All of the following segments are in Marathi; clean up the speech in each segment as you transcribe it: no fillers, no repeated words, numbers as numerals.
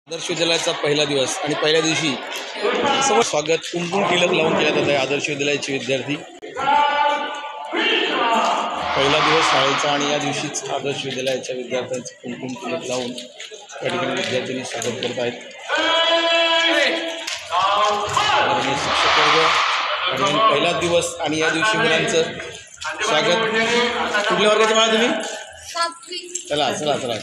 आदर्श विद्यालयाचा पहिला दिवस आणि पहिल्या दिवशी सर्व स्वागत कुंकुम टिलक लावून केलं जात आहे। आदर्श विद्यालयाचे विद्यार्थी पहिला दिवस शाळेचा आणि या दिवशीच आदर्श विद्यालयाच्या विद्यार्थ्यांचे कुंकुम टिलक लावून त्या ठिकाणी विद्यार्थ्यांनी स्वागत करत आहेत। शिक्षक वर्ग आणि पहिला दिवस आणि या दिवशी मुलांचं स्वागत। कुठल्या वर्गाचे मला तुम्ही? चला चला चला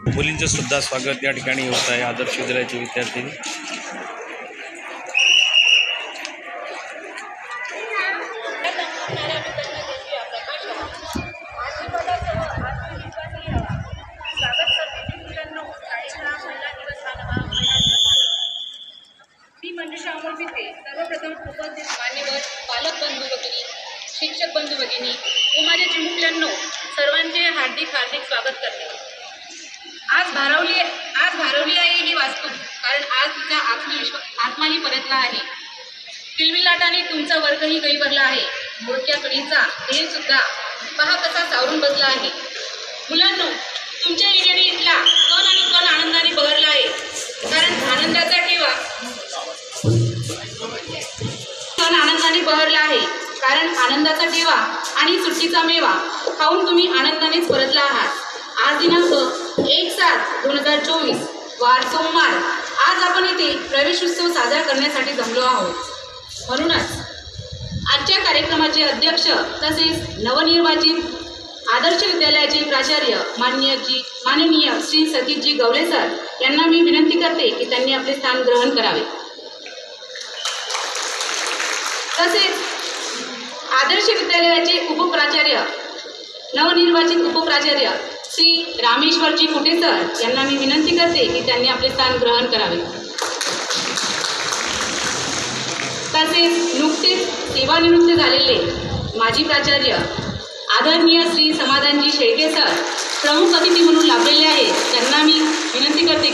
मुलींचं सुद्धा स्वागत या ठिकाणी होत आहे। आदर्श विद्यालयाचे विद्यार्थी सर्वप्रथम उपस्थित मान्यवर पालक बंधू भगिनी, शिक्षक बंधू भगिनी व माझ्या चिमुकल्यांनो सर्वांचे हार्दिक स्वागत करते। आज भारावली आहे ही वास्तू, कारण आज तिचा आत्माही परतला आहे। किलबिलाटाने तुमचा वर्गही गई भरला आहे। मोठ्या कणीचा देह सुद्धा पहा कसा सावरून बसला आहे। मुलांनो, तुमच्या येण्याने इथला कण आणि कण आनंदाने बहरला आहे, कारण आनंदाचा ठेवा आणि सुट्टीचा मेवा खाऊन तुम्ही आनंदानेच परतला आहात। आज दिनांक 1/7/2024 वार सोमवार, आज आपण इथे प्रवेशोत्सव साजरा करण्यासाठी जमलो आहोत। म्हणूनच आजच्या कार्यक्रमाचे अध्यक्ष तसेच नवनिर्वाचित आदर्श विद्यालयाचे प्राचार्य माननीय श्री सतीशजी गवळे सर यांना मी विनंती करते की त्यांनी आपले स्थान ग्रहण करावे। तसेच आदर्श विद्यालयाचे नवनिर्वाचित उपप्राचार्य श्री रामेश्वरजी कुटे सर यांना मी विनंती करते की त्यांनी आपले स्थान ग्रहण करावे। तसेच नुकतेच सेवानिवृत्त झालेले माजी प्राचार्य आदरणीय श्री समाधानजी शेळके सर प्रमुख अतिथी म्हणून लाभलेले आहेत, त्यांना मी विनंती करते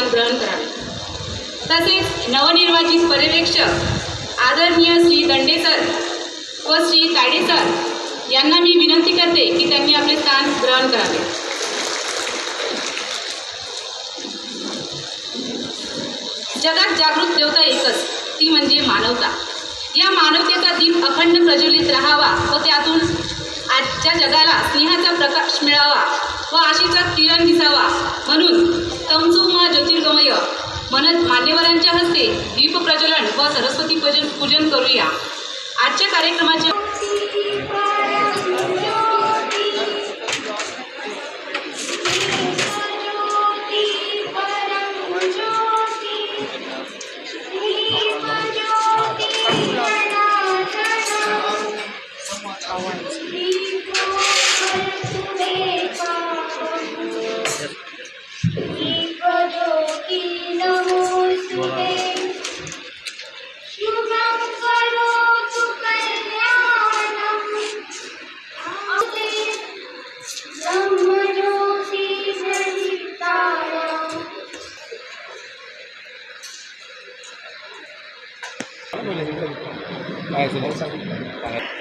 स्थान ग्रहण करावे. तसेच नवनिर्वाचित पर्यवेक्षक आदरणीय श्री दंडे सर व श्री तायडे सर यांना मी विनंती करते की त्यांनी आपले स्थान ग्रहण करावे. जगात जागृत देवता एकच, ती म्हणजे मानवता. या मानवतेचा दीप अखंड प्रज्वलित राहावा व त्यातून आजच्या जगाला स्नेहाचा प्रकाश मिळावा व आशेचा किरण दिसावा म्हणून तमसो ज्योतिर्गमय म्हणत मान्यवरांच्या हस्ते दीप प्रज्वलन व सरस्वती पूजन करूया. आजच्या कार्यक्रमाच्या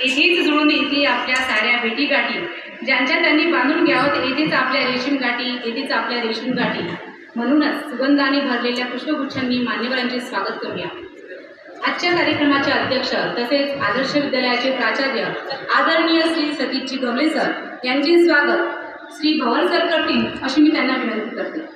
येथेच जुळून येथे आपल्या साऱ्या भेटीगाठी ज्यांच्या त्यांनी बांधून घ्यावत येथेच आपल्या रेशीम गाठी, येथेच आपल्या रेशीम गाठी. म्हणूनच सुगंधाने भरलेल्या पुष्पगुच्छांनी मान्यवरांचे स्वागत करूया. आजच्या कार्यक्रमाचे अध्यक्ष तसेच आदर्श विद्यालयाचे प्राचार्य आदरणीय श्री सतीशजी गवले सर यांचे स्वागत श्री भवन सर करतील अशी मी त्यांना विनंती करते.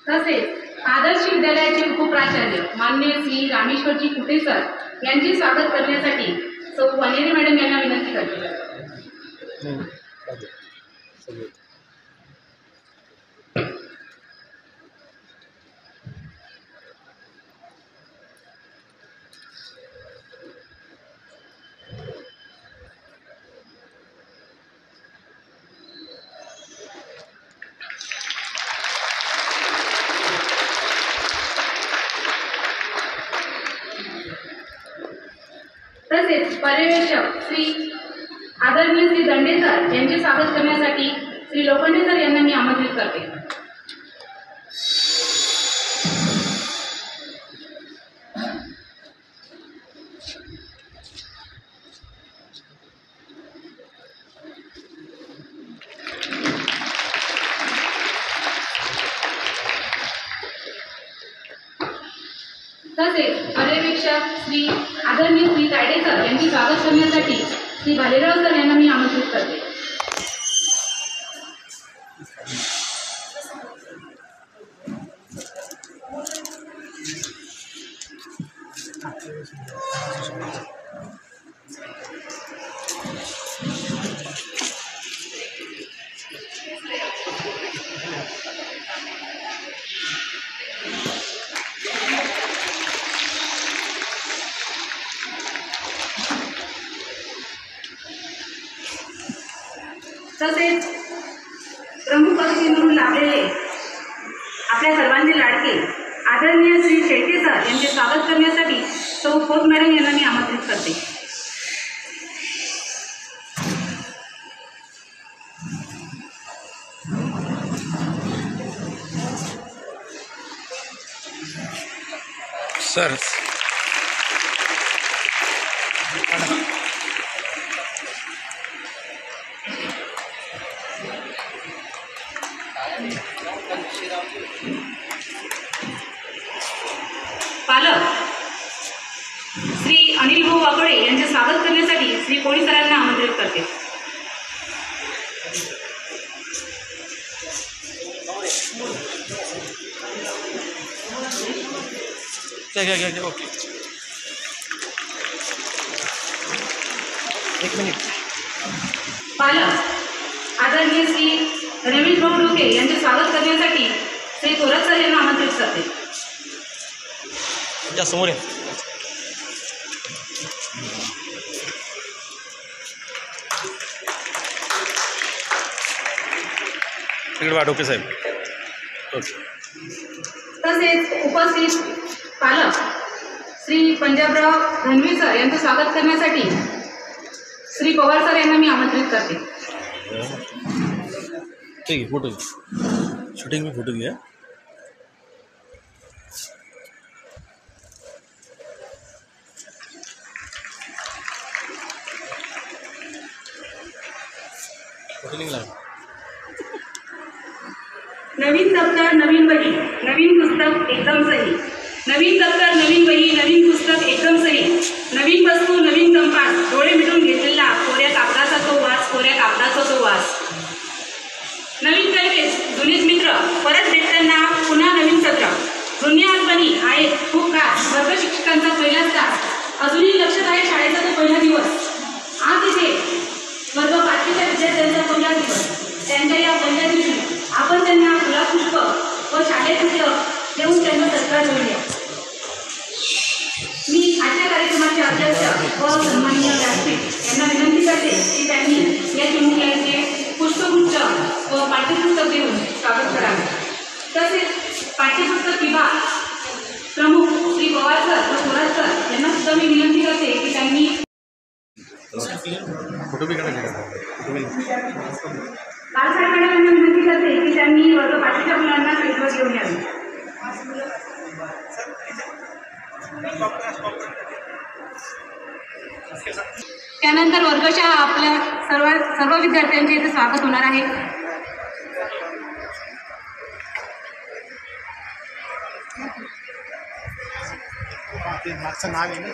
तसेच आदर्श विद्यालयाचे उपप्राचार्य मान्य श्री रामेश्वरजी कुटे सर यांचे स्वागत करण्यासाठी सौ वनेरे मॅडम यांना विनंती करते. तसेच पर्यवेक्षक श्री आदरणीय श्री दंडे सर यांचे स्वागत करण्यासाठी श्री लोखंडे सर यांना मी आमंत्रित करते. तसेच पर्यवेक्षक श्री आदरणीय श्री तायडे सर यांचे स्वागत करण्यासाठी श्री भालेराव सर यांना मी आमंत्रित करते. तसेच प्रमुख अतिथी म्हणून लाभलेले आपल्या सर्वांचे लाडके आदरणीय श्री शेळके सर यांचे स्वागत करण्यासाठी सौ खोत मॅडम यांना मी आमंत्रित करते. सर पालक श्री अनिल भाऊ वाकोडे यांचे स्वागत करण्यासाठी श्री कोळी सरांना आमंत्रित करते. ओके एक मिनिट. पालक आदरणीय श्री रमेश भाऊ डोके यांचे स्वागत करण्यासाठी श्री थोरात सर यांना आमंत्रित करते. समोर तिकडे वाटोके साहेब. ओके. तसेच उपस्थित पालक श्री पंजाबराव धनवी सर यांचं स्वागत करण्यासाठी श्री पवार सर यांना मी आमंत्रित करते. ठीक आहे, फोटो शूटिंग में फोटो घ्या. नवीन दप्तर नवीन वही नवीन पुस्तक एकदम सही. नवीन दप्तर नवीन वही नवीन पुस्तक एकदम सही. नवीन वस्तू नवीन कंपास डोळे मिटून घेतलेला कोऱ्या कागदाचा तो वास कोऱ्या कागदाचा तो वास. नवीन कैदेस जुनेच मित्र परत भेटताना पुन्हा नवीन सत्र. जुन्या आठवणी आहेत खूप खास. वर्ग शिक्षकांचा पहिलाच तास अजूनही लक्षात आहे शाळेचा तो पहिला दिवस. आज इथे वर्ग 5वीच्या विद्यार्थ्यांचा पहिला दिवस. त्यांच्या या पहिल्या दिवशी आपण त्यांना गुलाब पुष्प व शालेय पुस्तक देऊन त्यांना सत्कार करूया. मी आजच्या कार्यक्रमाचे अध्यक्ष व सन्माननीय व्यासपीठ यांना विनंती करते की त्यांनी या चिमुकल्यांचे पुष्पगुच्छ व पाठ्यपुस्तक देऊन स्वागत करावे. तसेच पाठ्यपुस्तक विभाग प्रमुख श्री पवार सर व थोरात सर यांना सुद्धा मी विनंती करते की त्यांनी फोटो भी काढायचे. बाळासाहेब मॅडम यांना विनंती करते की त्यांनी वर्ग 5वीच्या मुलांना स्टेजवर घेऊन यावे. त्यानंतर वर्गशः आपल्या सर्व विद्यार्थ्यांचे इथे स्वागत होणार आहे. मागचं नाव आहे ना.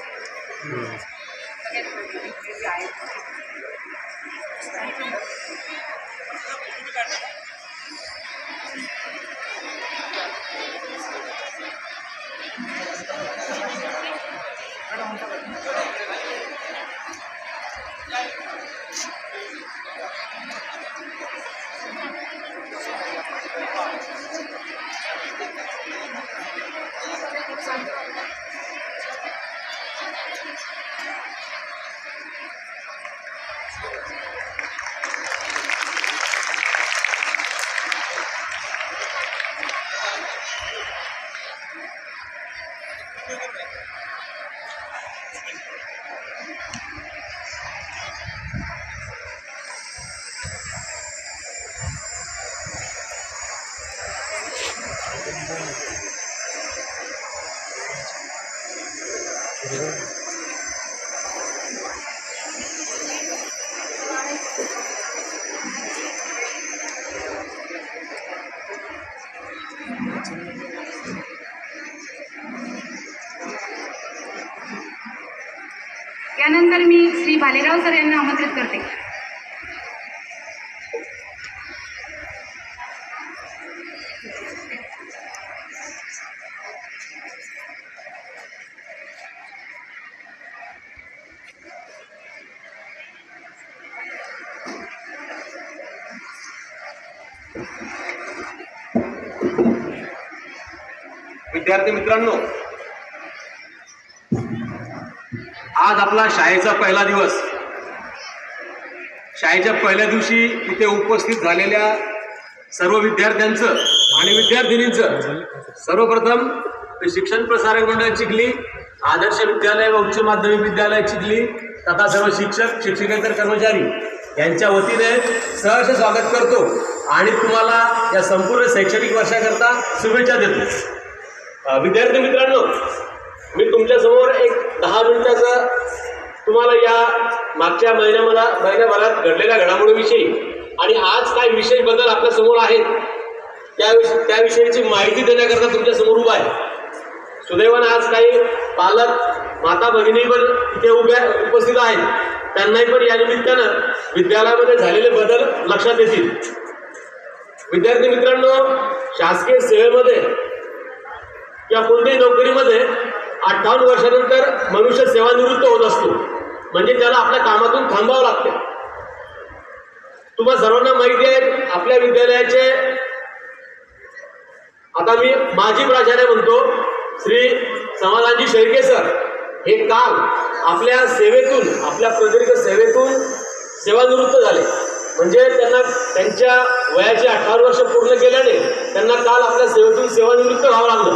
यानंतर मी श्री भालेराव सर यांना आमंत्रित करते. विद्यार्थी मित्रांनो, आज आपला शाळेचा पहिला दिवस. शाळेच्या पहिल्या दिवशी इथे उपस्थित झालेल्या सर्व विद्यार्थ्यांचं आणि विद्यार्थिनींचं सर्वप्रथम शिक्षण प्रसारक मंडळ चिखली, आदर्श विद्यालय व उच्च माध्यमिक विद्यालय चिखली तथा सर्व शिक्षक शिक्षकेतर कर्मचारी यांच्या वतीने सहर्ष स्वागत करतो आणि तुम्हाला या संपूर्ण शैक्षणिक वर्षाकरता शुभेच्छा देतो. विद्यार्थी मित्रांनो, मी तुमच्यासमोर एक 10 मिनिटाचं तुम्हाला या मागच्या महिन्याभरात घडलेल्या घडामोडीविषयी आणि आज काय विशेष बदल आपल्यासमोर आहेत त्याविषयीची माहिती देण्याकरता तुमच्यासमोर उभा आहे. सुदैवाने आज काही पालक माता भगिनी पण इथे उपस्थित आहेत. त्यांनाही पण या निमित्तानं विद्यालयामध्ये झालेले बदल लक्षात येतील. विद्यार्थी मित्रांनो, शासकीय सेवेमध्ये किंवा कोणत्याही नोकरीमध्ये 58 वर्षानंतर मनुष्य सेवानिवृत्त होत असतो, म्हणजे त्याला आपल्या कामातून थांबावं लागते. तुम्हाला सर्वांना माहिती आहे आपल्या विद्यालयाचे आता मी माजी प्राचार्य म्हणतो श्री समाधानजी शेळके सर हे काल आपल्या सेवेतून आपल्या प्रदीर्घ सेवेतून सेवानिवृत्त झाले. म्हणजे त्यांना त्यांच्या वयाची 18 वर्ष पूर्ण केल्याने त्यांना काल आपल्या सेवेतून सेवानिवृत्त व्हावं लागलं.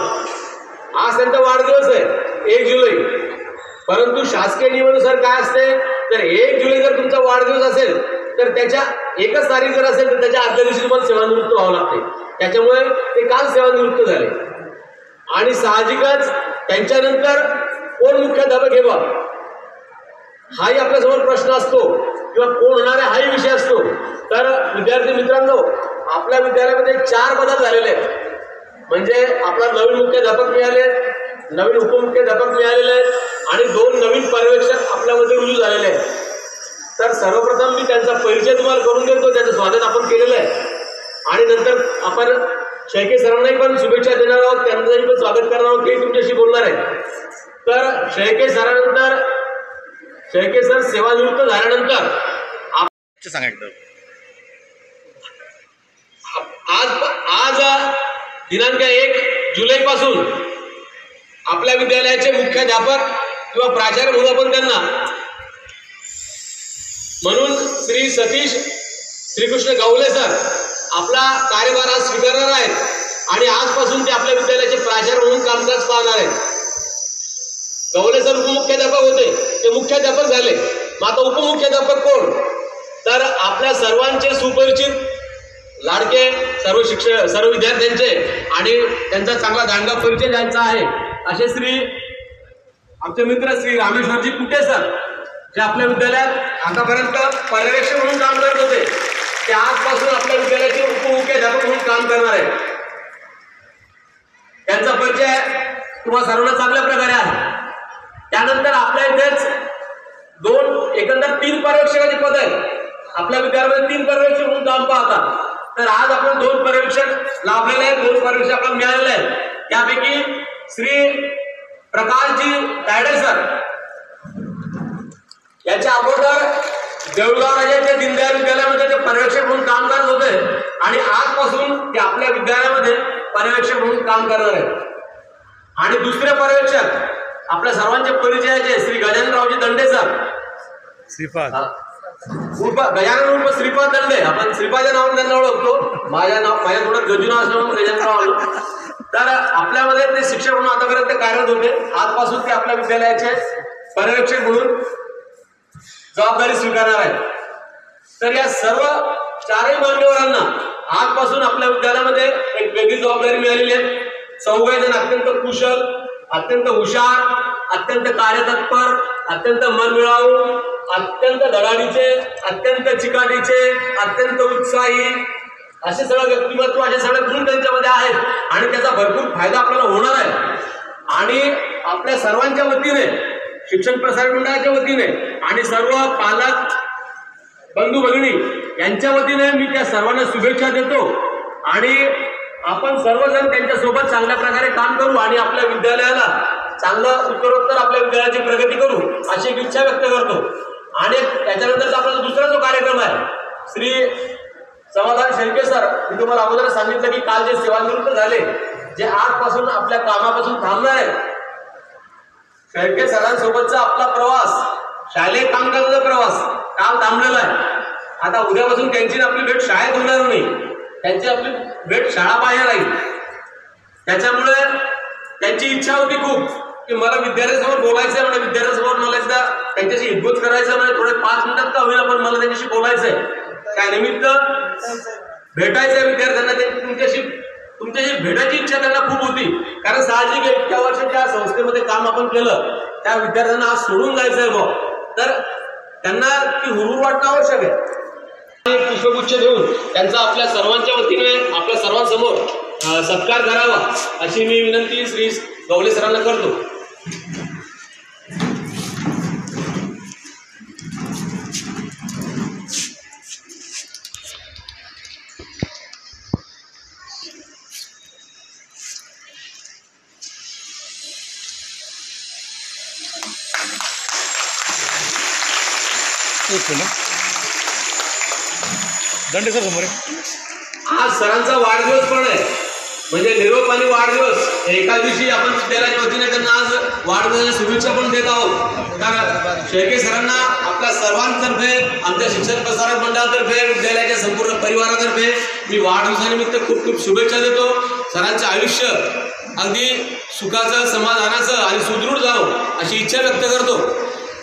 आज त्यांचा वाढदिवस आहे 1 जुलै. परंतु शासकीय नियमानुसार काय असते, तर 1 जुलै जर तुमचा वाढदिवस असेल तर त्याच्या एकच तारीख जर असेल तर त्याच्या आदल्या दिवशी तुम्हाला सेवानिवृत्त व्हावं लागते. त्याच्यामुळे ते काल सेवानिवृत्त झाले. आणि साहजिकच त्यांच्यानंतर कोण मुख्याध्यापक हे बा हाही आपल्यासमोर प्रश्न असतो किंवा कोण होणार आहे हाही विषय असतो. तर विद्यार्थी मित्रांनो, आपल्या विद्यालयामध्ये 4 बदल झालेले आहेत. म्हणजे आपला नवीन मुख्याध्यापक मिळाले, नवीन उपमुख्याध्यापक मिळालेले आहेत आणि 2 नवीन पर्यवेक्षक आपल्यामध्ये रुजू झालेले आहेत. तर सर्वप्रथम मी त्यांचा परिचय तुम्हाला करून देतो. त्याचं स्वागत आपण केलेलं आहे आणि नंतर आपण शेळके सरांनाही पण शुभेच्छा देणार आहोत, त्यांचंही पण स्वागत करणार आहोत, ते तुमच्याशी बोलणार आहे. तर शेळके सरानंतर शेळके सर सेवानिवृत्त झाल्यानंतर सांगा एकदा. आज दिनांक 1 जुलैपासून आपल्या विद्यालयाचे मुख्याध्यापक किंवा प्राचार्य म्हणून आपण त्यांना म्हणून श्री सतीश श्रीकृष्ण गवले सर आपला कार्यभार आज स्वीकारणार आहेत आणि आजपासून ते आपल्या विद्यालयाचे प्राचार्य म्हणून कामकाज पाहणार आहेत. गवले सर उपमुख्याध्यापक होते, ते मुख्याध्यापक झाले. मग आता उपमुख्याध्यापक कोण, तर आपल्या सर्वांचे सुपरिचित लाडके सर्व विद्यार्थ्यांचे आणि त्यांचा चांगला दांडगा परिचय द्यायचा आहे असे श्री आमचे मित्र श्री रामेश्वरजी कुटे सर, जे आपल्या विद्यालयात आतापर्यंत पर्यवेक्षक म्हणून काम करत होते, ते आजपासून आपल्या विद्यालयाचे उपमुख्याध्यापक म्हणून काम करणार आहेत. त्यांचा परिचय तुम्हाला सर्वांना चांगल्या प्रकारे आहे. त्यानंतर आपल्या इथेच एकंदर 3 पर्यवेक्षकाचे पद आहेत. आपल्या विद्यालयामध्ये 3 पर्यवेक्षक म्हणून काम पाहतात. तर आज आपण 2 पर्यवेक्षक लाभलेले आहेत, 2 पर्यवेक्षक आपल्याला मिळालेले आहेत. त्यापैकी श्री प्रकाशजी तायडे सर याच्या अगोदर देऊळगाव राजाच्या दीनदयाल विद्यालयामध्ये ते पर्यवेक्षक म्हणून काम करत होते आणि आजपासून ते आपल्या विद्यालयामध्ये पर्यवेक्षक म्हणून काम करणार आहेत. आणि दुसरे पर्यवेक्षक आपल्या सर्वांचे परिचयाचे श्री गजाननरावजी दंडे सर, श्रीपाद गजानन उर्फ श्रीपाद दंडे. आपण श्रीपादच्या नावाने त्यांना ओळखतो. माझ्या थोडं गजू नाव असल्यामुळे गजाननराव आलो. तर आपल्यामध्ये ते शिक्षक म्हणून आतापर्यंत कार्यरत होते. आजपासून ते आपल्या विद्यालयाचे पर्यवेक्षक म्हणून जबाबदारी स्वीकारणार आहेत. तर या सर्व 4ही मान्यवरांना आजपासून आपल्या विद्यालयामध्ये एक वेगळी जबाबदारी मिळालेली आहे. 4 अत्यंत कुशल, अत्यंत हुशार, अत्यंत कार्यतत्पर, अत्यंत मनमिळावू, अत्यंत धडाडीचे, अत्यंत चिकाटीचे, अत्यंत उत्साही असे सगळं व्यक्तिमत्व, असे सगळे गुण त्यांच्यामध्ये आहेत आणि त्याचा भरपूर फायदा आपल्याला होणार आहे. आणि आपल्या सर्वांच्या वतीने, शिक्षण प्रसारक मंडळाच्या वतीने आणि सर्व पालक बंधू भगिनी यांच्या वतीने मी त्या सर्वांना शुभेच्छा देतो आणि आपण सर्वजण त्यांच्यासोबत चांगल्या प्रकारे काम करू आणि आपल्या विद्यालयाला चांगलं उत्तरोत्तर आपल्या विद्यालयाची प्रगती करू अशी एक इच्छा व्यक्त करतो. आणि त्याच्यानंतरचा आपला दुसरा जो कार्यक्रम आहे श्री समाधान शेळके सर, मी तुम्हाला अगोदर सांगितलं की काल जे सेवानिवृत्त झाले, जे आजपासून आपल्या कामापासून थांबणार आहेत, शेळके सरांसोबतचा आपला प्रवास, शालेय कामकाजाचा प्रवास काल थांबलेला आहे. आता उद्यापासून त्यांची आपली भेट शाळेत होणार नाही, त्यांची आपली भेट शाळाबाहेर राहील. त्याच्यामुळे त्यांची इच्छा होती खूप की मला विद्यार्थ्यांसमोर बोलायचं आहे, म्हणजे विद्यार्थ्यांसमोर मला एकदा त्यांच्याशी हितगुज करायचं, म्हणजे थोडे 5 मिनिटात का होईना पण मला त्यांच्याशी बोलायचं आहे. त्यानिमित्त भेटायचं आहे विद्यार्थ्यांना, तुमच्याशी भेटायची इच्छा त्यांना खूप होती. कारण साहजिक आहे, इतक्या वर्ष त्या संस्थेमध्ये काम आपण केलं, त्या विद्यार्थ्यांना आज सोडून जायचं आहे भाऊ, तर त्यांना ती हुरूर वाटणं आवश्यक आहे. पुष्पगुच्छ देऊन त्यांचा आपल्या सर्वांच्या वतीने आपल्या सर्वांसमोर सत्कार करावा अशी मी विनंती श्री गवले सरांना करतो. दंडे सर समोर आज सरांचा वाढदिवस पण आहे, म्हणजे निरोप आणि वाढदिवस एका दिवशी आपण विद्यालयाच्या वतीने त्यांना आज वाढदिवसाच्या शुभेच्छा पण देत आहोत. तर शेळके सरांना आपल्या सर्वांतर्फे, आमच्या शिक्षण प्रसारक मंडळातर्फे, विद्यालयाच्या संपूर्ण परिवारातर्फे मी वाढदिवसानिमित्त खूप खूप शुभेच्छा देतो. सरांचं आयुष्य अगदी सुखाचं, समाधानाचं आणि सुदृढ जावं अशी इच्छा व्यक्त करतो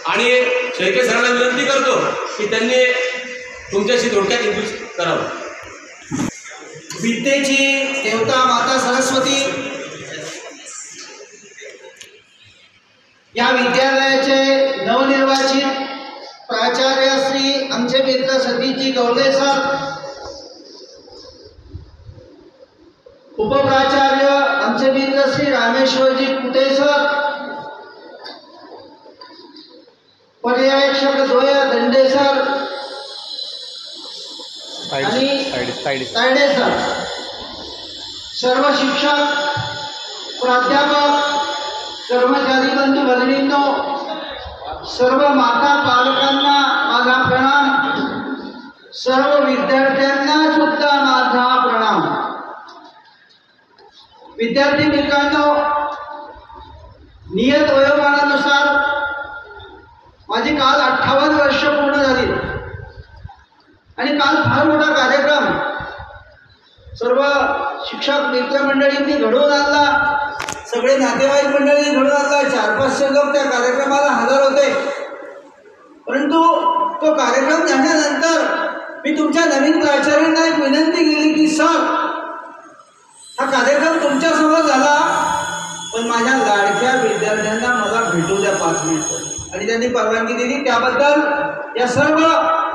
आणि शेळके सरांना विनंती करतो की त्यांनी तुमच्याशी थोडक्यात इंग्लिश करावं. विद्येची देवता माता सरस्वती या विद्यालयाचे नवनिर्वाचित प्राचार्य श्री आमचे मित्र सतीशजी गवले सर, उपप्राचार्य आमचे मित्र श्री रामेश्वरजी कुटे सर, पर्यवेक्षक द्वय दंडे सर आणि तायडे सर, सर्व शिक्षक, प्राध्यापक, कर्मचारी बंधू भगिनींनो, सर्व माता पालकांना माझा प्रणाम, सर्व विद्यार्थ्यांना सुद्धा माझा प्रणाम. विद्यार्थी मित्रांनो, नियत वयोमानानुसार माझी काल 58 वर्ष पूर्ण झाली आणि काल फार मोठा कार्यक्रम सर्व शिक्षक मित्रमंडळींनी घडवून आणला, सगळे नातेवाईक मंडळी घडवून आणला. 400-500 लोक त्या कार्यक्रमाला हजर होते. परंतु तो कार्यक्रम झाल्यानंतर मी तुमच्या नवीन प्राचार्यांना एक विनंती केली की सर, हा कार्यक्रम तुमच्यासमोर झाला, पण माझ्या लाडक्या विद्यार्थ्यांना मला भेटू द्या 5 मिनिटं. आणि त्यांनी परवानगी दिली. त्याबद्दल या सर्व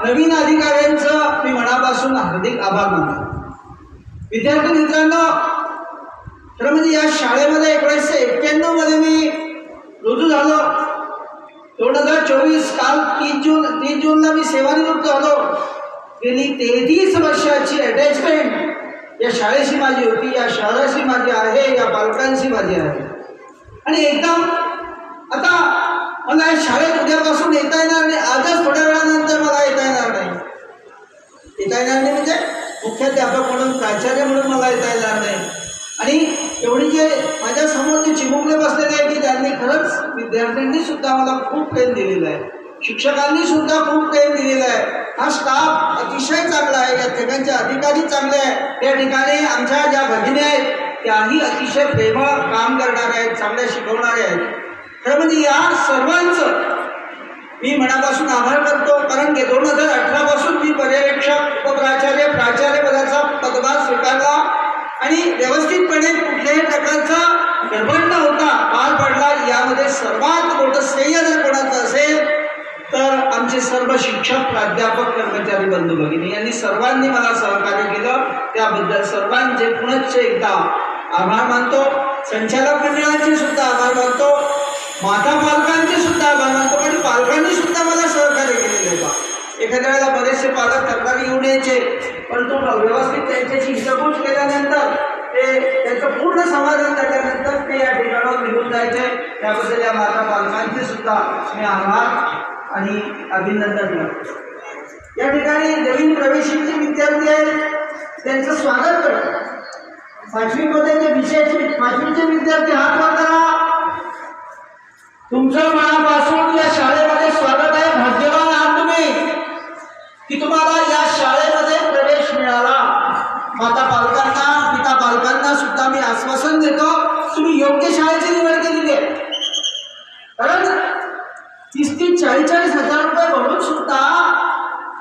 नवीन अधिकाऱ्यांचं मी मनापासून हार्दिक आभार मानतो. विद्यार्थी मित्रांनो, खरं म्हणजे या शाळेमध्ये 1991 मध्ये मी रुजू झालो. 2024 काल 30 जूनला मी सेवानिवृत्त झालो. गेली 33 वर्षाची अटॅचमेंट या शाळेशी माझी होती, या शहराशी माझी आहे, या पालकांशी माझी आहे. आणि एकदम आता मला या शाळेत उद्यापासून येता येणार नाही, आजच थोड्या वेळानंतर मला येता येणार नाही. येता येणार नाही म्हणजे मुख्याध्यापक म्हणून, प्राचार्य म्हणून मला येता येणार नाही. आणि एवढी जे माझ्यासमोर जे चिमुकले बसलेले आहे की त्यांनी खरंच, विद्यार्थ्यांनी सुद्धा मला खूप प्रेम दिलेलं आहे, शिक्षकांनी सुद्धा खूप प्रेम दिलेलं आहे. हा स्टाफ अतिशय चांगला आहे, या ठिकाणचे अधिकारी चांगले आहेत, त्या ठिकाणी आमच्या ज्या भगिनी आहेत त्याही अतिशय प्रेमळ काम करणारे आहेत, चांगल्या शिकवणारे आहेत. खरं म्हणजे या सर्वांचं मी मनापासून आभार करतो. कारण की 2018 पासून मी पर्यवेक्षक, उपप्राचार्य, प्राचार्य पदाचा पदभार स्वीकारला आणि व्यवस्थितपणे कुठल्याही प्रकारचा गडबड न होता पार पडला. यामध्ये सर्वात मोठं श्रेय जर कोणाचं असेल तर आमचे सर्व शिक्षक, प्राध्यापक, कर्मचारी बंधू भगिनी यांनी सर्वांनी मला सहकार्य केलं. त्याबद्दल सर्वांचे पुनश्च एकदा आभार मानतो. संचालक मंडळाचे सुद्धा आभार मानतो, माता पालकांचे सुद्धा आभार मानतो. आणि पालकांनी सुद्धा मला सहकार्य केलेले आहे. एखाद्या वेळेला बरेचसे पालक तक्रारी घेऊन यायचे, परंतु व्यवस्थित त्यांच्याशी हिशोबूज केल्यानंतर त्यांचं पूर्ण समाधान झाल्यानंतर ते या ठिकाणावर निघून जायचे. त्याबद्दल या माता पालकांचे सुद्धा मी आभार आणि अभिनंदन करतो. या ठिकाणी नवीन प्रवेशित विद्यार्थी आहेत त्यांचं स्वागत करतो. 5वी मध्ये जे विषयाचे 5वीचे विद्यार्थी हात वर करा. तुमचं मनापासून या शाळेमध्ये स्वागत आहे. भाग्यवान आहात तुम्ही की तुम्हाला या शाळेमध्ये प्रवेश मिळाला. माता पालकांना, पिता पालकांना सुद्धा मी आश्वासन देतो, तुम्ही योग्य शाळेची निवड केलेली आहे. कारण 30-40 हजार रुपये भरून सुद्धा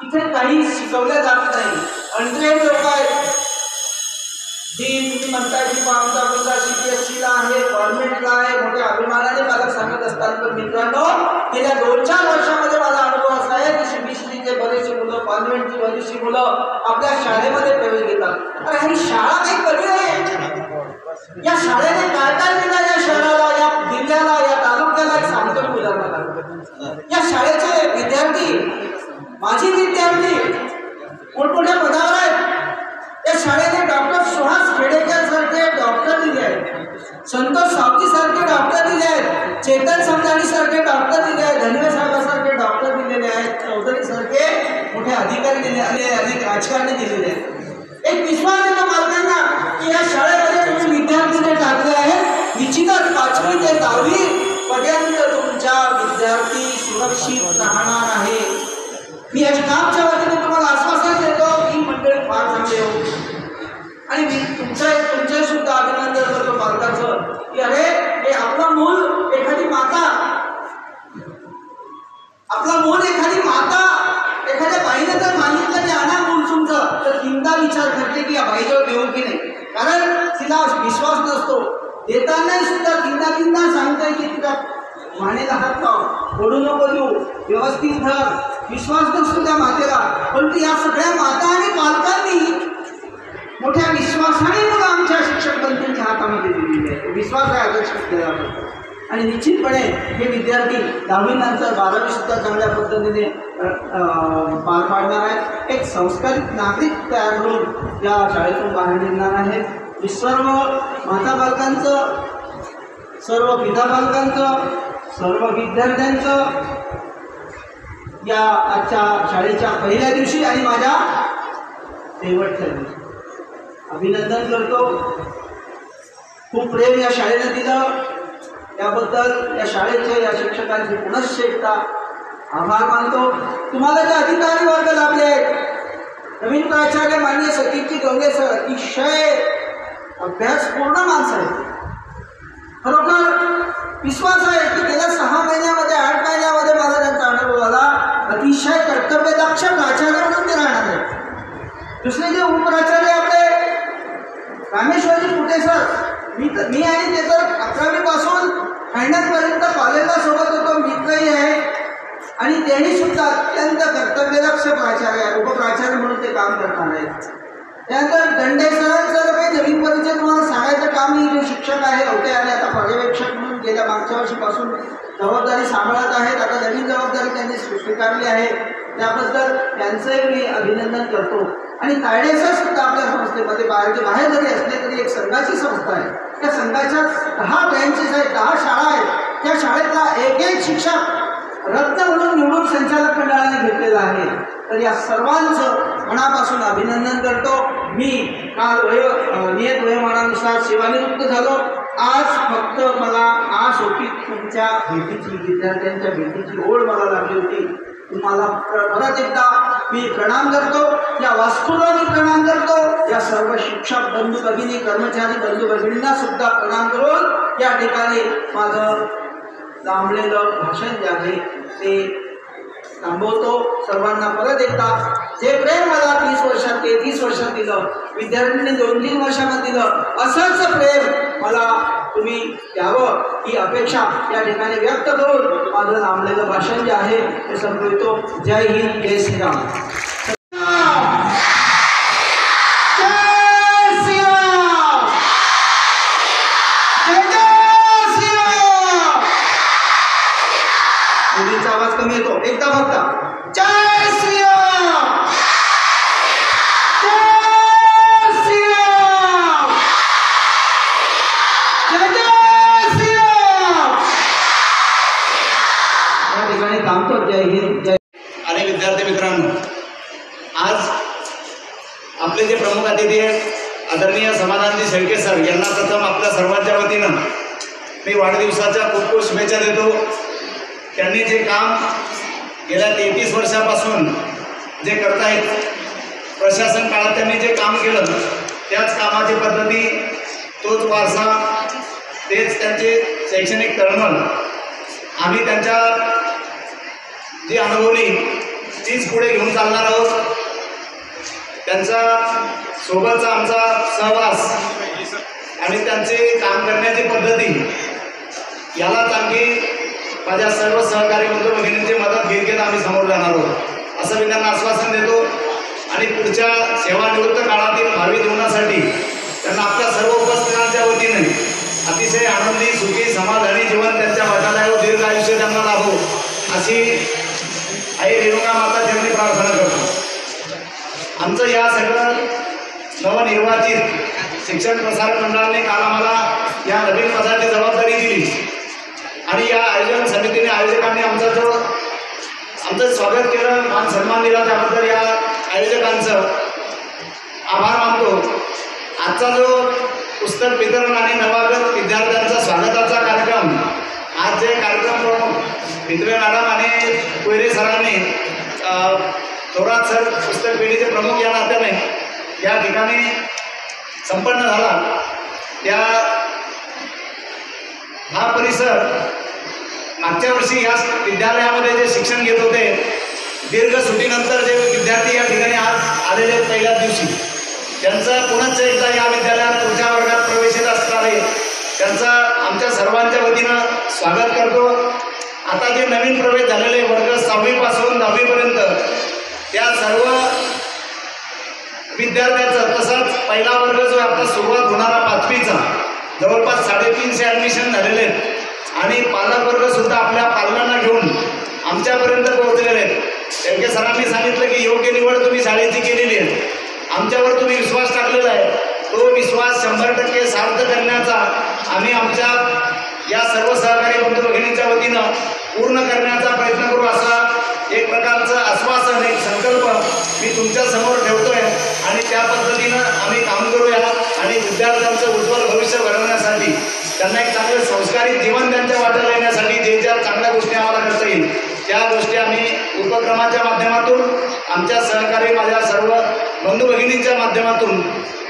इथे काही शिकवल्या जात नाही. अनट्रेड लोक आहेत. तुम्ही म्हणताय की आमचा मुलगा CBSE ला आहे, गव्हर्नमेंटला आहे, मोठ्या अभिमानाने मला सांगत असतात. तर मित्रांनो, गेल्या 2-4 वर्षामध्ये माझा अनुभव असा आहे की CBSEचे बरेचसे मुलं, कॉन्व्हेंटची बरीचशी मुलं आपल्या शाळेमध्ये प्रवेश घेतात. तर ही शाळा काही कमी आहे. या शाळेने काय काय दिलं या शहराला, या जिल्ह्याला, या तालुक्याला एक सांगतो उदाहरण. या शाळेचे विद्यार्थी, माझी विद्यार्थी मोठमोठ्या पदावर आहेत. या शाळेने डॉक्टर सुहास खेडेकर सारखे डॉक्टर दिले आहेत, संतोष सावती सारखे डॉक्टर दिले आहेत, चेतन समजाणी सारखे डॉक्टर दिले आहेत, धनवे साहेबांसारखे डॉक्टर दिलेले आहेत, चौधरी सारखे मोठे अधिकारी दिले, अनेक राजकारणी दिलेले आहेत. एक विश्वास देतो पालकांना की या शाळेमध्ये तुम्ही विद्यार्थी जे टाकले आहेत, निश्चितच 5वी ते 10वी पर्यंत तुमचा विद्यार्थी सुरक्षित राहणार आहे. पुन्हा विचार करते की या बाईजवळ देऊ की नाही, कारण तिला विश्वास नसतो. देतानाही सुद्धा तीनदा सांगतोय की तिला मानेला हात लाव, ओढू नको देऊ, व्यवस्थित धर. विश्वास नसतो त्या मातेला. परंतु या सगळ्या माता आणि पालकांनी मोठ्या विश्वासाने मुलं आमच्या शिक्षक बंधूंच्या हातामध्ये दिलेली आहे. विश्वास आहे आदर्श विद्यालयाबद्दल. आणि निश्चितपणे हे विद्यार्थी 10वी नंतर 12वी सुद्धा चांगल्या पद्धतीने पार पाडणार आहेत. एक संस्कारित नागरिक तयार होऊन या शाळेतून बाहेर निघणार आहेत. मी सर्व माता पालकांचं, सर्व पिता पालकांचं, सर्व विद्यार्थ्यांचं या आजच्या शाळेच्या पहिल्या दिवशी आणि माझ्या शेवटच्या दिवशी अभिनंदन करतो. खूप प्रेम या शाळेनं दिलं, त्याबद्दल या शाळेचे, या शिक्षकांचे पुनश्च एकदा आभार मानतो. तुम्हाला जे अधिकारी वर्ग लाभले आहेत, नवीन प्राचार्य माननीय सतीशजी गवळे सर अतिशय अभ्यासपूर्ण माणसं आहेत. खरोखर विश्वास आहे की गेल्या 6 महिन्यामध्ये 8 महिन्यामध्ये मला त्यांचा अनुभव आला. अतिशय कर्तव्यदक्ष प्राचार्य म्हणून ते राहणार आहेत. दुसरे जे उपप्राचार्य आपले रामेश्वरजी कुटे सर, मी आणि ते तर 11वी पासून फायनलपर्यंत कॉलेजला सोबत होतो, मित्रही आहे. आणि तेही सुद्धा अत्यंत कर्तव्यदक्ष प्राचार्य आहे, उपप्राचार्य म्हणून ते काम करणार आहेत. त्यानंतर दंडे सरांचं काही नवीन परिचय तुम्हाला सांगायचं काम नाही. जे शिक्षक आहे होते आणि आता पर्यवेक्षक म्हणून गेल्या मागच्या वर्षीपासून जबाबदारी सांभाळत आहेत. आता नवीन जबाबदारी त्यांनी स्वीकारली आहे, त्याबद्दल त्यांचंही मी अभिनंदन करतो. आणि तायडे सर सुद्धा आपल्या संस्थेमध्ये बाहेर जरी असले तरी एक संघाची संस्था आहे. त्या संघाच्या 10 ब्रँचेस आहेत, 10 शाळा आहेत. त्या शाळेतला एक शिक्षक रत्न म्हणून निवडून संचालक मंडळाने घेतलेला आहे. तर या सर्वांचं मनापासून अभिनंदन करतो. मी काल नियत वयोमानानुसार सेवानिवृत्त झालो. आज फक्त मला आस होती तुमच्या भेटीची, विद्यार्थ्यांच्या भेटीची ओढ मला लागली होती. तुम्हाला परत एकदा मी प्रणाम करतो, या वास्तूला मी प्रणाम करतो. या सर्व शिक्षक बंधू भगिनी, कर्मचारी बंधू भगिनींना सुद्धा प्रणाम करून या ठिकाणी माझं लांबलेलं भाषण जे आहे ते थांबवतो. सर्वांना परत एकदा जे प्रेम मला 30 वर्षात दिलं, विद्यार्थ्यांनी 2-3 वर्षामध्ये दिलं, असंच प्रेम मला तुम्ही द्यावं ही अपेक्षा या ठिकाणी व्यक्त करून माझं लांबलेलं भाषण जे आहे ते संपवितो. जय हिंद, जय श्रीराम. मुलींचा आवाज कमी येतो, एकदा फक्त जय श्रीराम, जय श्रीराम, जय जय श्रीराम. या ठिकाणी थांबतो. जय हिंद, जय. आणि विद्यार्थी मित्रांनो, आज आपले जे प्रमुख अतिथी आहेत आदरणीय समाधानजी शेळके सर यांना प्रथम आपल्या सर्वांच्या वतीनं मी वाढदिवसाच्या खूप खूप शुभेच्छा देतो. त्यांनी जे काम गेल्या 33 वर्षापासून जे करत आहेत, प्रशासन काळात त्यांनी जे काम केलं त्याच कामाची पद्धती, तोच वारसा, तेच त्यांचे शैक्षणिक तळमळ आम्ही त्यांच्या जी अनुभवली तीच पुढे घेऊन चालणार आहोत. त्यांचा सोबतचा आमचा सहवास आणि त्यांचे काम करण्याची पद्धती यालाच आणखी माझ्या सर्व सहकारी बंधू भगिनींची मदत घेत आम्ही समोर जाणार आहोत असं मी त्यांना आश्वासन देतो. आणि पुढच्या सेवानिवृत्त काळातील भावी जीवनासाठी त्यांना आपल्या सर्व उपस्थितांच्या वतीने अतिशय आनंदी, सुखी, समाधानी जीवन त्यांच्या वाटाला व दीर्घ आयुष्य त्यांना लाभो अशी आई रेणुका माता चरणी प्रार्थना करतो. आमचं या सगळं नवनिर्वाचित शिक्षण प्रसारक मंडळाने काल आम्हाला या नवीन पदाची जबाबदारी दिली आणि या आयोजन समितीने, आयोजकांनी आमचं स्वागत केलं, मान सन्मान दिला. त्याबद्दल या आयोजकांचं आभार मानतो. आजचा जो पुस्तक वितरण आणि नवागत विद्यार्थ्यांचा स्वागताचा कार्यक्रम, आज जे कार्यक्रम प्रमुख भित्रे मॅडम आणि कोयरे सरांनी, थोरात सर पुस्तक पेढीचे प्रमुख या नात्याने या ठिकाणी संपन्न झाला. हा परिसर मागच्या वर्षी या विद्यालयामध्ये जे शिक्षण घेत होते, दीर्घ सुटीनंतर जे विद्यार्थी या ठिकाणी आज आलेले पहिल्याच दिवशी, त्यांचं पुनश्च एकदा या विद्यालयात पुढच्या वर्गात प्रवेशित असणारे त्यांचं आमच्या सर्वांच्या वतीनं स्वागत करतो. आता जे नवीन प्रवेश झालेले वर्ग 6वी पासून 10वी पर्यंत त्या सर्व विद्यार्थ्यांचं तसंच पहिला वर्ग जो आता सुरुवात होणारा 5वीचा जवळपास 350 ॲडमिशन झालेले आहेत आणि पालक वर्ग सुद्धा आपल्या पालकांना घेऊन आमच्यापर्यंत पोहोचलेले आहेत. शेळके सरांनी सांगितलं की योग्य निवड तुम्ही शाळेची केलेली आहे, आमच्यावर तुम्ही विश्वास टाकलेला आहे, तो विश्वास 100% सार्थ करण्याचा आम्ही आमच्या या सर्व सहकारी बंधू भगिनींच्या वतीनं पूर्ण करण्याचा प्रयत्न करू असा एक प्रकारचं आश्वासन, एक संकल्प मी तुमच्या समोर ठेवतोय आणि त्या पद्धतीनं आम्ही काम करूया आणि विद्यार्थ्यांचं उज्ज्वल भविष्य घडवण्यासाठी त्यांना एक चांगलं संस्कारित जीवन त्यांच्या वाट्याला येण्यासाठी जे ज्या चांगल्या गोष्टी आम्हाला करता येईल त्या गोष्टी आम्ही उपक्रमाच्या माध्यमातून आमच्या सहकारी माझ्या सर्व बंधू भगिनींच्या माध्यमातून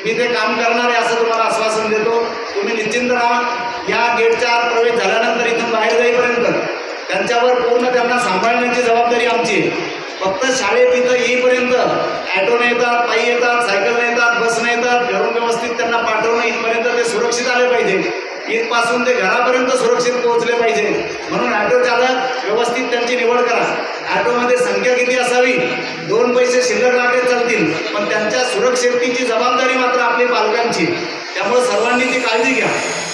मी ते काम करणार आहे असं तुम्हाला आश्वासन देतो. तुम्ही निश्चिंत राहा. या गेटच्या आत प्रवेश झाल्यानंतर इथून बाहेर जाईपर्यंत त्यांच्यावर पूर्ण त्यांना सांभाळण्याची जबाबदारी आमची आहे. फक्त शाळेत इथं येईपर्यंत ॲटोने येतात, पायी येतात, सायकलने येतात, बसने येतात, घरून व्यवस्थित त्यांना पाठवणं इथपर्यंत ते सुरक्षित आले पाहिजे, इथपासून ते घरापर्यंत सुरक्षित पोहोचले पाहिजे. म्हणून ॲटो चालक व्यवस्थित त्यांची निवड करा. ॲटोमध्ये संख्या किती असावी, 2 पैसे शिल्लक लागले चालतील, पण त्यांच्या सुरक्षिततेची जबाबदारी मात्र आपली पालकांची. त्यामुळे सर्वांनी ती काळजी घ्या.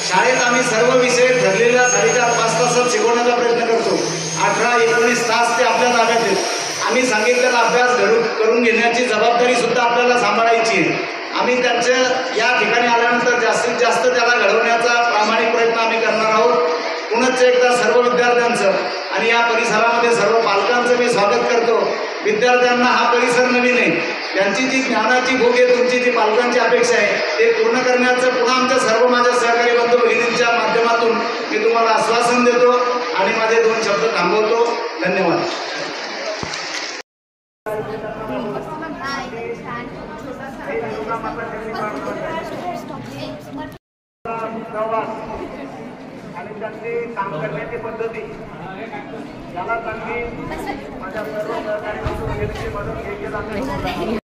शाळेत आम्ही सर्व विषय ठरलेल्या 4.5-5 तासात शिकवण्याचा प्रयत्न करतो. 18-19 तास ते आपल्या ताब्यात आहेत. आम्ही सांगितलेला अभ्यास करून घेण्याची जबाबदारी सुद्धा आपल्याला सांभाळायची आहे. आम्ही त्यांच्या या ठिकाणी आल्यानंतर जास्तीत जास्त त्याला घडवण्याचा प्रामाणिक प्रयत्न आम्ही करणार आहोत. पुनश्च एकदा सर्व विद्यार्थ्यांचं आणि या परिसरामध्ये सर्व पालकांचं मी स्वागत करतो. विद्यार्थ्यांना हा परिसर नवीन आहे, त्यांची जी ज्ञानाची भूक आहे, तुमची जी पालकांची अपेक्षा आहे ते पूर्ण करण्याचं पुन्हा आमच्या सर्व माझ्या सहकारी बंधू भगिनींच्या माध्यमातून मी तुम्हाला आश्वासन देतो आणि माझे 2 शब्द थांबवतो. धन्यवाद. आणि त्यांची काम करण्याची पद्धती याला त्यांनी माझ्या सर्व सहकारी बंधू भगिनींची मदत घेतली जाते.